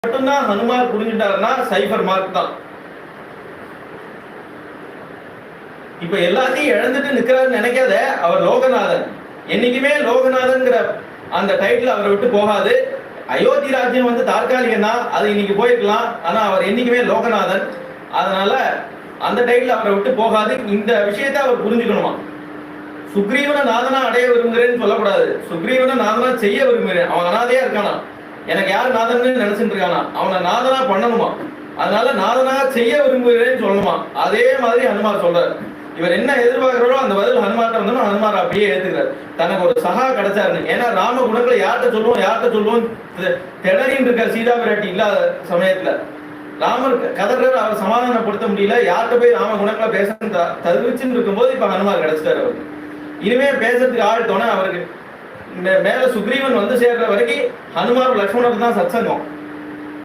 மட்டும்தான் ஹனுமார் புரிஞ்சுட்டாருன்னா சைபர் மார்க் தான். இப்ப எல்லாத்தையும் இழந்துட்டு நிக்கிறாருன்னு நினைக்காத. அவர் லோகநாதன், என்னைக்குமே லோகநாதன்ங்கிற அந்த டைட்டில் அவரை விட்டு போகாது. அயோத்தி ராஜ்யம் வந்து தற்காலிகம் தான், அது இன்னைக்கு போயிருக்கலாம். ஆனா அவர் என்னைக்குமே லோகநாதன், அதனால அந்த டைட்டில் அவரை விட்டு போகாது. இந்த விஷயத்தை அவர் புரிஞ்சுக்கணுமா. சுக்ரீவனை நாதனா அடைய விரும்புகிறேன்னு சொல்லக்கூடாது. சுக்ரீவனை நாதனா செய்ய விரும்புகிறேன். அவன் அனாதையா இருக்கானா, எனக்கு யார் நாதன்னு நினைச்சிட்டு இருக்கானா, அவனை நாதனா பண்ணணுமா. அதனால நாதனா செய்ய விரும்புகிறேன்னு சொல்லணுமா. அதே மாதிரி ஹனுமார் சொல்றாரு. இவர் என்ன எதிர்பார்க்கிறாரோ அந்த பதில் ஹனுமார்ட்ட வந்தோம். ஹனுமார் அப்படியே ஏத்துக்கிறார். தனக்கு ஒரு சகா கிடைச்சாருன்னு. ஏன்னா ராம குணங்களை யார்கிட்ட சொல்லுவோம் திணறின்னு இருக்கார் சீதா பிராட்டி இல்லாத சமயத்துல. ராமர் கதறார், அவர் சமாதானப்படுத்த முடியல. யார்கிட்ட போய் ராம குணங்களை பேச தவிர்ச்சுன்னு இருக்கும்போது இப்ப ஹனுமார் கிடைச்சிட்டாரு. அவருக்கு இனிமே பேசுறதுக்கு ஆள் தோணை அவருக்கு. மேல சுக்ரீவன் வந்து சேர்ற வரைக்கும் ஹனுமார் லட்சுமணருக்கு தான் சத்சங்கம்.